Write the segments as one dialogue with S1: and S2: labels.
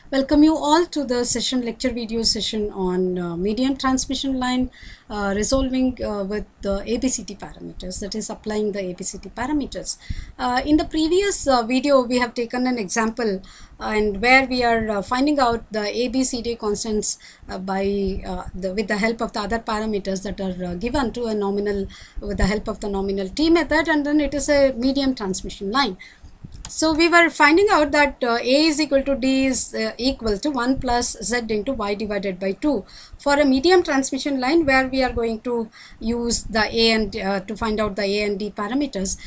S1: Welcome you all to the lecture video session on medium transmission line resolving with the ABCD parameters, that is applying the ABCD parameters. In the previous video, we have taken an example and where we are finding out the ABCD constants with the help of the other parameters that are given to a nominal with the help of the nominal T method, and then it is a medium transmission line. So we were finding out that A is equal to D is equal to 1 plus Z into Y divided by 2 for a medium transmission line where we are going to use the A and to find out the A and D parameters.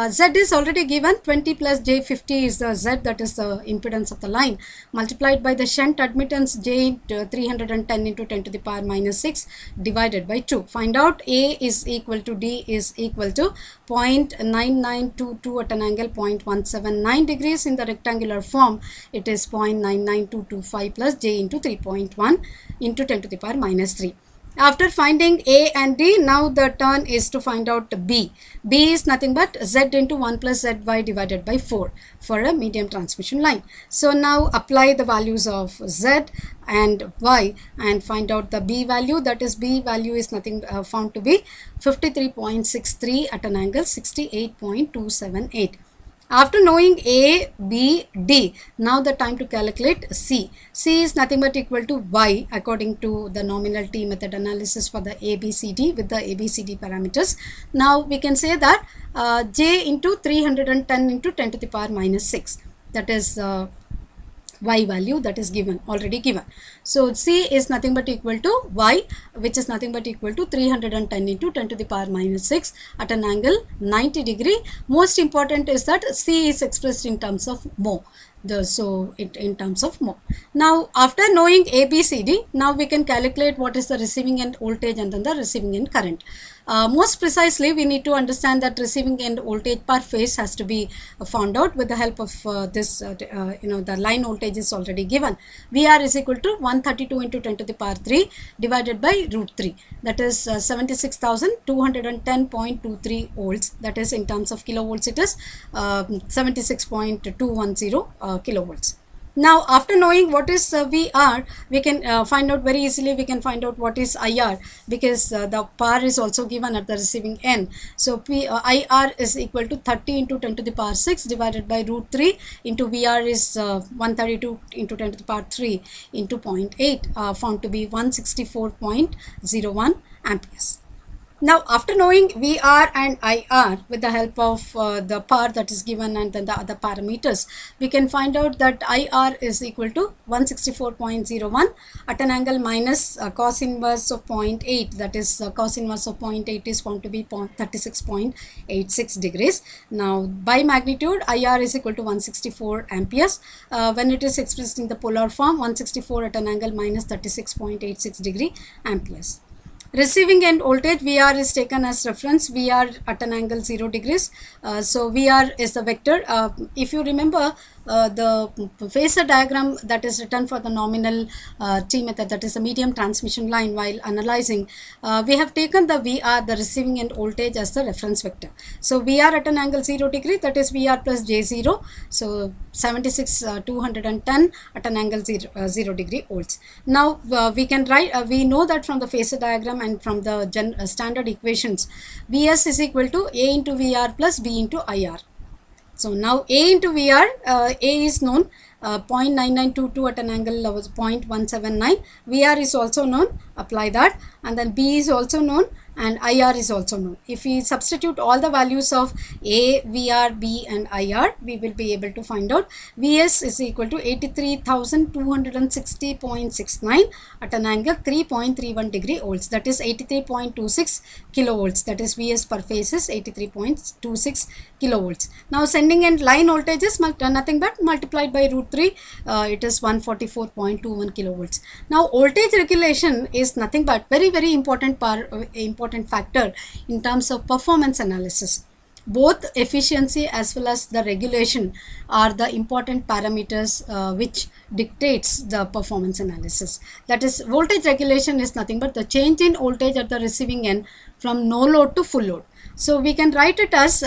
S1: Z is already given. 20 plus J50 is the Z, that is the impedance of the line, multiplied by the shunt admittance J 310 into 10 to the power minus 6 divided by 2. Find out A is equal to D is equal to 0.9922 at an angle 0.179 degrees. In the rectangular form, it is 0.99225 plus J into 3.1 into 10 to the power minus 3. After finding A and D, now the turn is to find out B. B is nothing but Z into 1 plus ZY divided by 4 for a medium transmission line. So now apply the values of Z and Y and find out the B value. That is, B value is nothing found to be 53.63 at an angle 68.278. After knowing A, B, D, now the time to calculate C. C is nothing but equal to Y according to the nominal T method analysis for the ABCD with the ABCD parameters. Now we can say that J into 310 into 10 to the power minus 6, that is Y value that is already given. So C is nothing but equal to Y, which is nothing but equal to 310 into 10 to the power minus 6 at an angle 90 degree. Most important is that C is expressed in terms of mho. In terms of mho. Now after knowing ABCD, now we can calculate what is the receiving end voltage and then the receiving end current. Most precisely, we need to understand that receiving end voltage per phase has to be found out with the help of the line voltage is already given. VR is equal to 132 into 10 to the power 3 divided by root 3, that is 76,210.23 volts, that is in terms of kilovolts it is 76.210 kilovolts. Now after knowing what is VR, we can find out very easily, we can find out what is IR, because the power is also given at the receiving end. So IR is equal to 30 into 10 to the power 6 divided by root 3 into VR is 132 into 10 to the power 3 into 0.8 found to be 164.01 amperes. Now after knowing VR and IR with the help of the power that is given and then the other parameters, we can find out that IR is equal to 164.01 at an angle minus cos inverse of 0.8, that is cos inverse of 0.8 is found to be 36.86 degrees. Now by magnitude, IR is equal to 164 amperes. When it is expressed in the polar form, 164 at an angle minus 36.86 degree amperes. Receiving end voltage VR is taken as reference, VR at an angle 0 degrees. So VR is the vector. If you remember the phasor diagram that is written for the nominal T method, that is a medium transmission line, while analyzing, we have taken the VR, the receiving end voltage, as the reference vector. So VR at an angle 0 degree, that is VR plus J0. So 76,210 at an angle 0 degree volts. Now we can write, we know that from the phasor diagram and from the standard equations, Vs is equal to A into VR plus B into IR. So now A into VR, A is known, 0.9922 at an angle of 0.179. VR is also known, apply that, and then B is also known and IR is also known. If we substitute all the values of A, VR, B and IR, we will be able to find out Vs is equal to 83,260.69 at an angle 3.31 degree volts, that is 83.26 kilovolts, that is Vs per phase is 83.26 kilovolts. Now sending end line voltage is nothing but multiplied by root 3, it is 144.21 kilovolts. Now voltage regulation is nothing but very important factor in terms of performance analysis. Both efficiency as well as the regulation are the important parameters which dictates the performance analysis. That is, voltage regulation is nothing but the change in voltage at the receiving end from no load to full load. So we can write it as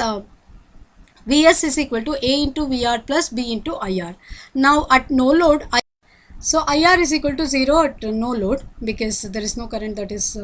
S1: Vs is equal to A into VR plus B into IR. Now at no load, So IR is equal to 0 at no load, because there is no current that is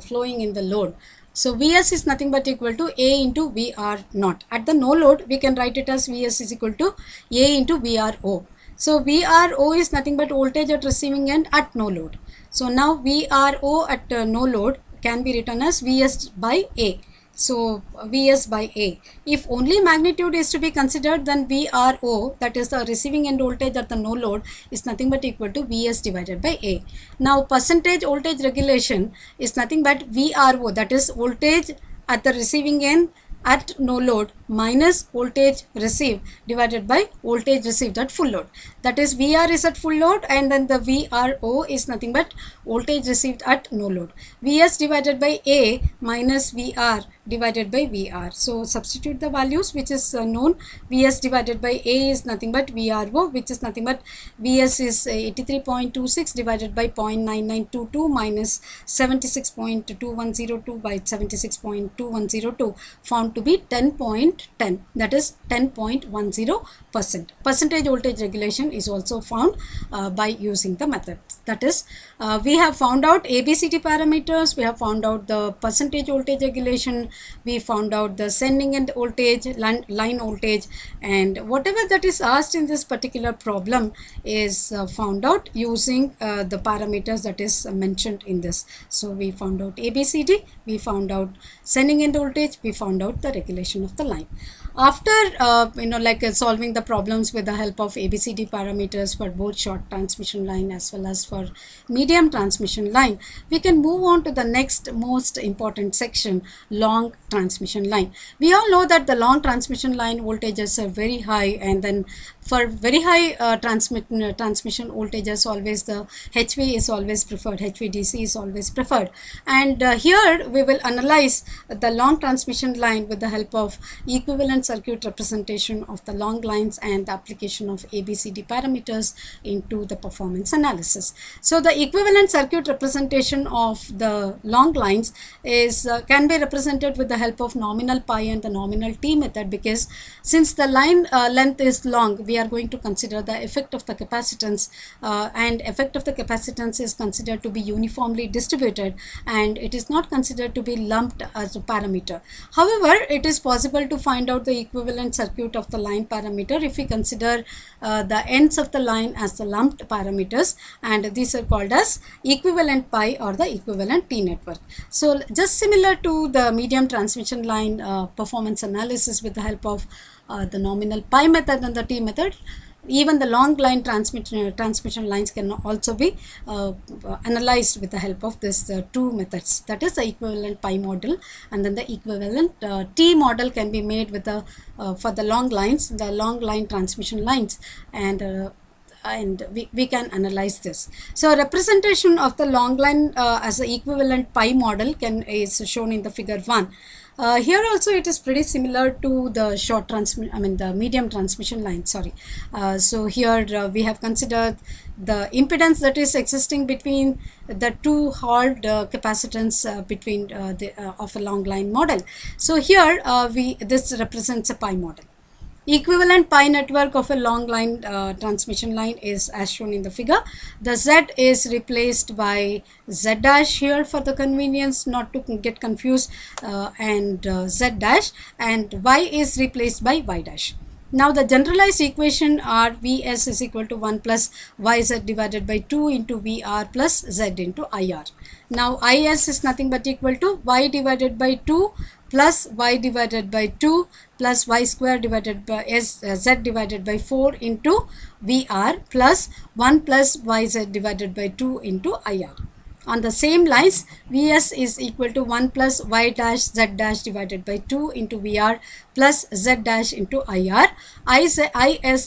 S1: flowing in the load. So Vs is nothing but equal to A into VR naught. At the no load, we can write it as Vs is equal to A into VRO. So VRO is nothing but voltage at receiving end at no load. So now VRO at no load can be written as Vs by A. So Vs by A. If only magnitude is to be considered, then VRO, that is the receiving end voltage at the no load, is nothing but equal to Vs divided by A. Now percentage voltage regulation is nothing but VRO, that is voltage at the receiving end at no load minus voltage received divided by voltage received at full load. That is VR is at full load, and then the VRO is nothing but voltage received at no load. Vs divided by A minus VR divided by VR. So substitute the values which is known. Vs divided by A is nothing but VRO, which is nothing but Vs is 83.26 divided by 0.9922 minus 76.2102 by 76.2102, found to be 10.10, that is 10.10%. Percentage voltage regulation is also found by using the method. That is, we have found out ABCD parameters, we have found out the percentage voltage regulation, we found out the sending end voltage, line voltage, and whatever that is asked in this particular problem is found out using the parameters that is mentioned in this. So we found out ABCD, we found out sending end voltage, we found out the regulation of the line. After solving the problems with the help of ABCD parameters for both short transmission line as well as for medium transmission line, we can move on to the next most important section, long transmission line. We all know that the long transmission line voltages are very high, and then for very high transmission voltages, always the HV is always preferred, HVDC is always preferred. And here we will analyze the long transmission line with the help of equivalent circuit representation of the long lines and the application of ABCD parameters into the performance analysis. So the equivalent circuit representation of the long lines is can be represented with the help of nominal pi and the nominal t method, because since the line length is long, we are going to consider the effect of the capacitance, and effect of the capacitance is considered to be uniformly distributed, and it is not considered to be lumped as a parameter. However, it is possible to find out the equivalent circuit of the line parameter if we consider the ends of the line as the lumped parameters, and these are called as equivalent pi or the equivalent T network. So just similar to the medium transmission line performance analysis with the help of the nominal pi method and the T method, even the long line transmission lines can also be analyzed with the help of this two methods. That is the equivalent pi model, and then the equivalent T model can be made with the for the long lines, the long line transmission lines, and we can analyze this. So representation of the long line as the equivalent pi model is shown in the figure 1. Here also it is pretty similar to the the medium transmission line, sorry. So here we have considered the impedance that is existing between the two halved capacitance between of a long line model. So here this represents a pi model. Equivalent pi network of a long line transmission line is as shown in the figure. The Z is replaced by Z dash here for the convenience not to get confused, and Z dash, and Y is replaced by Y dash. Now the generalized equation are Vs is equal to 1 plus Yz divided by 2 into Vr plus Z into IR. Now Is is nothing but equal to Y divided by 2 plus Y divided by 2 plus Y square divided by Z divided by 4 into Vr plus 1 plus Yz divided by 2 into IR. On the same lines, Vs is equal to 1 plus Y dash Z dash divided by 2 into Vr plus Z dash into IR. Is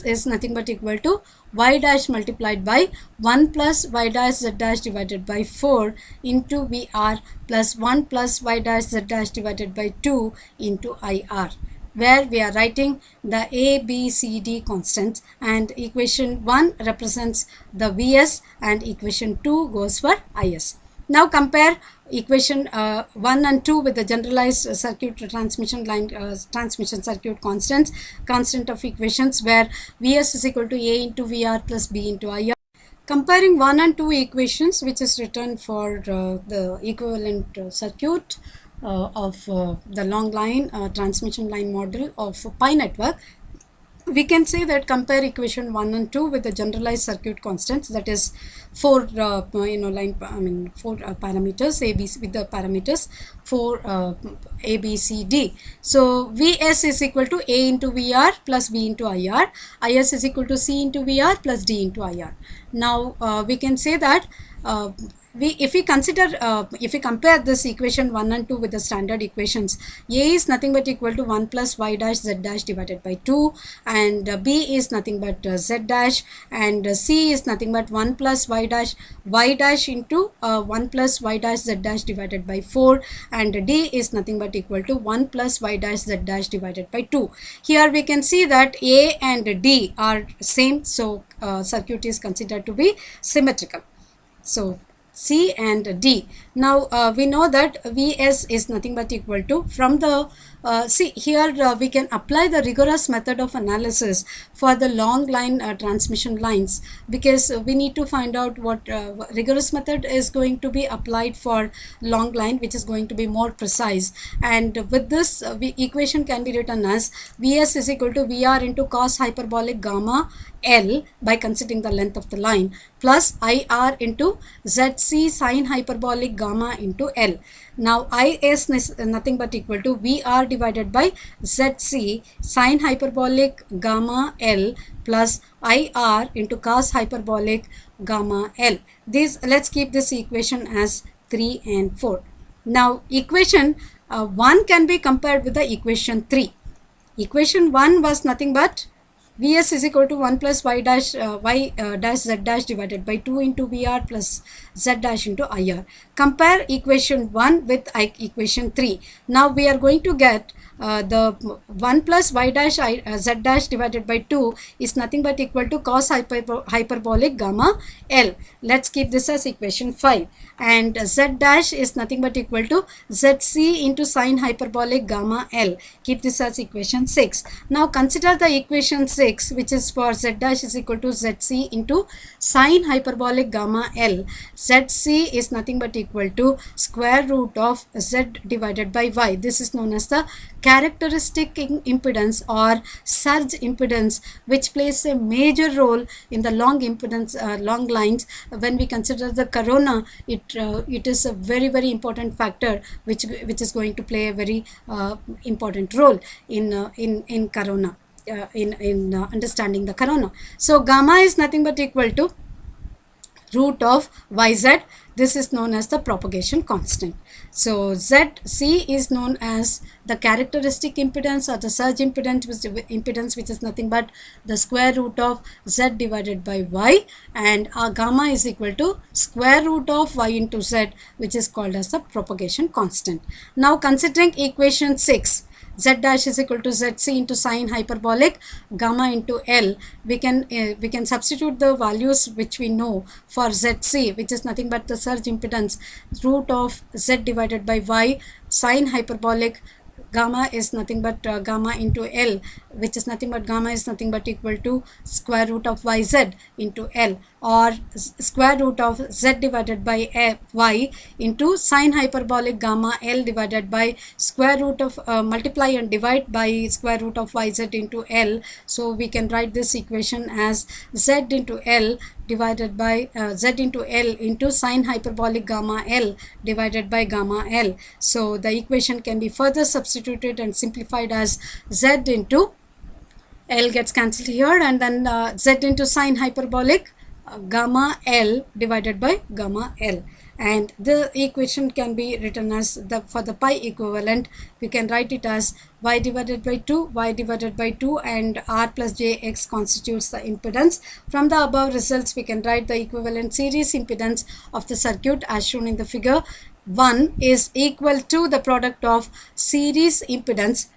S1: is nothing but equal to Y dash multiplied by 1 plus Y dash Z dash divided by 4 into Vr plus 1 plus Y dash Z dash divided by 2 into IR, where we are writing the A, B, C, D constants, and equation 1 represents the Vs and equation 2 goes for Is. Now compare equation 1 and 2 with the generalized circuit transmission line transmission circuit constant of equations, where Vs is equal to A into Vr plus B into IR. Comparing 1 and 2 equations, which is written for the equivalent circuit of the long line transmission line model of pi network, we can say that compare equation 1 and 2 with the generalized circuit constants, that is four four parameters a b c, with the parameters for a b c d. So vs is equal to a into vr plus b into ir, is is equal to c into vr plus d into ir. Now we can say that if we consider if we compare this equation 1 and 2 with the standard equations, a is nothing but equal to 1 plus y dash z dash divided by 2, and b is nothing but z dash, and c is nothing but 1 plus y dash into 1 plus y dash z dash divided by 4, and d is nothing but equal to 1 plus y dash z dash divided by 2. Here we can see that a and d are same, so circuit is considered to be symmetrical. So C and D. Now we know that Vs is nothing but equal to, from the see here we can apply the rigorous method of analysis for the long line transmission lines, because we need to find out what rigorous method is going to be applied for long line, which is going to be more precise. And with this equation can be written as Vs is equal to Vr into cos hyperbolic gamma L by considering the length of the line, plus IR into ZC sine hyperbolic gamma into L. Now IS is nothing but equal to VR divided by ZC sine hyperbolic gamma L plus IR into cos hyperbolic gamma L. This, let's keep this equation as 3 and 4. Now equation 1 can be compared with the equation 3. Equation 1 was nothing but Vs is equal to 1 plus y dash z dash divided by 2 into Vr plus z dash into Ir. Compare equation 1 with equation 3. Now we are going to get the 1 plus y dash z dash divided by 2 is nothing but equal to cos hyperbolic gamma L. Let's keep this as equation 5. And z dash is nothing but equal to zc into sine hyperbolic gamma L. Keep this as equation 6. Now consider the equation 6, which is for z dash is equal to zc into sine hyperbolic gamma L. Zc is nothing but equal to square root of z divided by y. This is known as the characteristic impedance or surge impedance, which plays a major role in the long impedance long lines. When we consider the corona, it is a very important factor which is going to play a very important role in corona, in understanding the corona. So gamma is nothing but equal to root of yz. This is known as the propagation constant. So Zc is known as the characteristic impedance or the surge impedance, which is nothing but the square root of z divided by y, and our gamma is equal to square root of y into z, which is called as the propagation constant. Now considering equation 6, z dash is equal to zc into sine hyperbolic gamma into L, we can substitute the values which we know for zc, which is nothing but the surge impedance, root of z divided by y, sine hyperbolic gamma is nothing but gamma into L, which is nothing but gamma is nothing but equal to square root of yz into L, or square root of z divided by y into sine hyperbolic gamma L divided by square root of multiply and divide by square root of yz into L. So we can write this equation as z into L divided by z into L into sine hyperbolic gamma L divided by gamma L. So the equation can be further substituted and simplified as z into L gets cancelled here, and then z into sine hyperbolic gamma L divided by gamma L. And the equation can be written as for the pi equivalent, we can write it as y divided by 2, and r plus jx constitutes the impedance. From the above results, we can write the equivalent series impedance of the circuit as shown in the figure. 1 is equal to the product of series impedance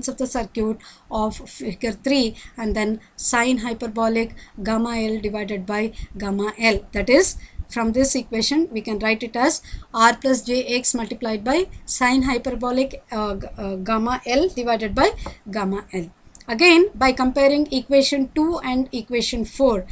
S1: of the circuit of figure 3, and then sine hyperbolic gamma L divided by gamma L. That is, from this equation we can write it as r plus jx multiplied by sine hyperbolic gamma L divided by gamma L. Again, by comparing equation 2 and equation 4,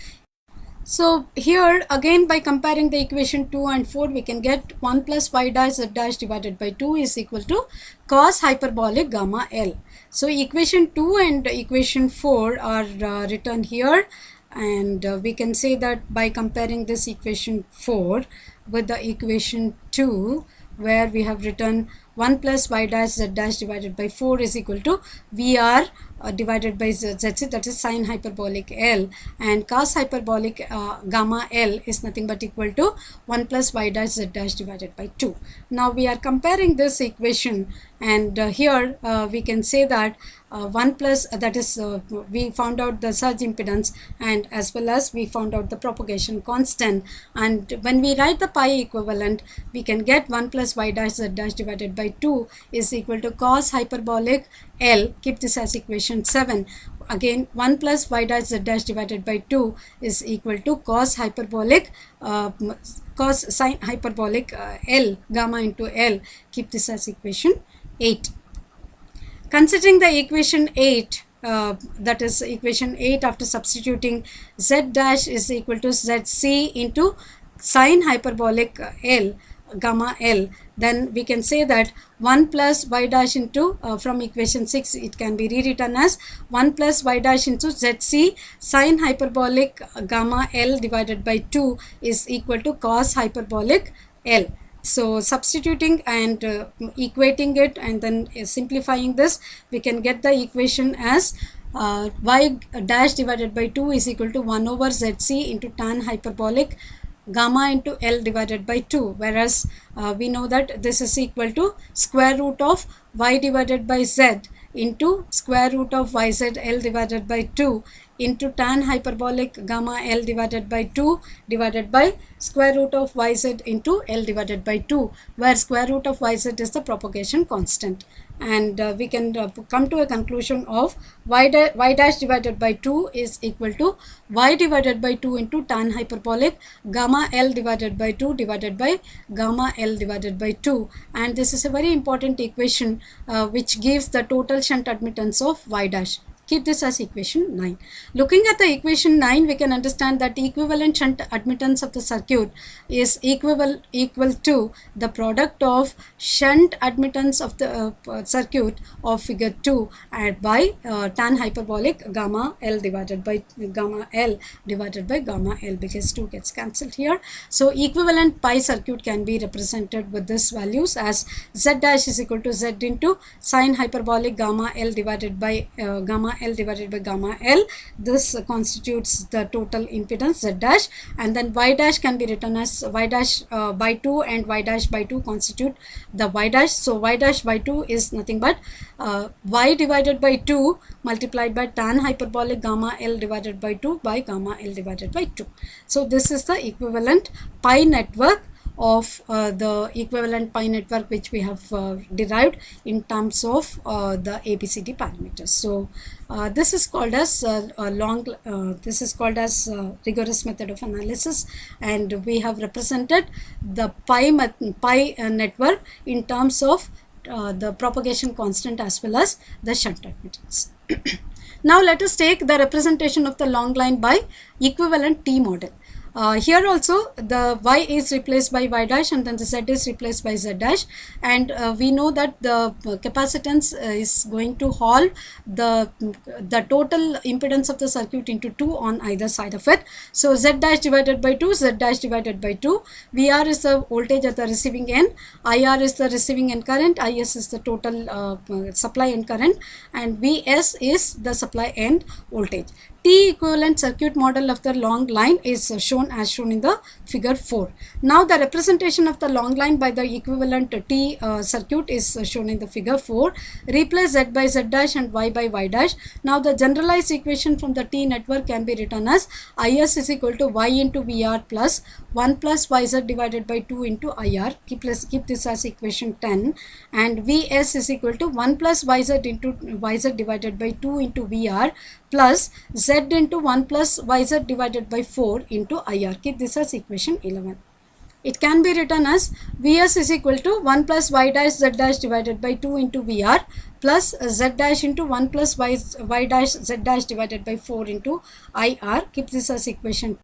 S1: So here again, by comparing the equation 2 and 4, we can get 1 plus y dash z dash divided by 2 is equal to cos hyperbolic gamma L. So equation 2 and equation 4 are written here, and we can say that by comparing this equation 4 with the equation 2, where we have written 1 plus y dash z dash divided by 4 is equal to Vr divided by z, that is sine hyperbolic L, and cos hyperbolic gamma L is nothing but equal to 1 plus y dash z dash divided by 2. Now we are comparing this equation, and here we can say that 1 plus that is we found out the surge impedance, and as well as we found out the propagation constant, and when we write the pi equivalent, we can get 1 plus y dash z dash divided by 2 is equal to cos hyperbolic L. Keep this as equation 7. Again, 1 plus y dash z dash divided by 2 is equal to cos hyperbolic cos sine hyperbolic L gamma into L. Keep this as equation 8. Considering the equation 8, that is equation 8, after substituting z dash is equal to zc into sine hyperbolic L gamma L, then we can say that 1 plus y dash into from equation 6, it can be rewritten as 1 plus y dash into zc sine hyperbolic gamma L divided by 2 is equal to cos hyperbolic L. So substituting and equating it, and then simplifying this, we can get the equation as y dash divided by 2 is equal to 1 over zc into tan hyperbolic gamma into L divided by 2, whereas we know that this is equal to square root of y divided by z into square root of yz L divided by 2 into tan hyperbolic gamma L divided by 2 divided by square root of yz into L divided by 2, where square root of yz is the propagation constant. And we can come to a conclusion of y dash divided by 2 is equal to y divided by 2 into tan hyperbolic gamma L divided by 2 divided by gamma L divided by 2, and this is a very important equation which gives the total shunt admittance of y dash. Keep this as equation 9. Looking at the equation 9, we can understand that the equivalent shunt admittance of the circuit is equal to the product of shunt admittance of the circuit of figure 2 by tan hyperbolic gamma L divided by gamma L, because 2 gets cancelled here. So equivalent pi circuit can be represented with this values as z dash is equal to z into sine hyperbolic gamma L divided by gamma L. This constitutes the total impedance z dash, and then y dash can be written as y dash by 2, and y dash by 2 constitute the y dash. So y dash by 2 is nothing but y divided by 2 multiplied by tan hyperbolic gamma L divided by 2 by gamma L divided by 2. So this is the equivalent pi network of the equivalent pi network which we have derived in terms of the ABCD parameters. So this is called as rigorous method of analysis, and we have represented the pi network in terms of the propagation constant as well as the shunt admittance. Now let us take the representation of the long line by equivalent T model. Here also the y is replaced by y dash, and then the z is replaced by z dash, and we know that the capacitance is going to halve the total impedance of the circuit into 2 on either side of it. So z dash divided by 2, z dash divided by 2. Vr is the voltage at the receiving end, IR is the receiving end current, IS is the total supply end current, and Vs is the supply end voltage. T equivalent circuit model of the long line is shown as shown in the figure 4. Now the representation of the long line by the equivalent T circuit is shown in the figure 4. Replace z by z dash and y by y dash. Now the generalized equation from the T network can be written as Is is equal to y into Vr plus 1 plus yz divided by 2 into IR. Keep this as equation 10, and Vs is equal to 1 plus yz into yz divided by 2 into Vr plus z into 1 plus yz divided by 4 into IR. Keep this as equation 11. It can be written as Vs is equal to 1 plus y dash z dash divided by 2 into Vr plus z dash into 1 plus y dash z dash divided by 4 into IR. Keep this as equation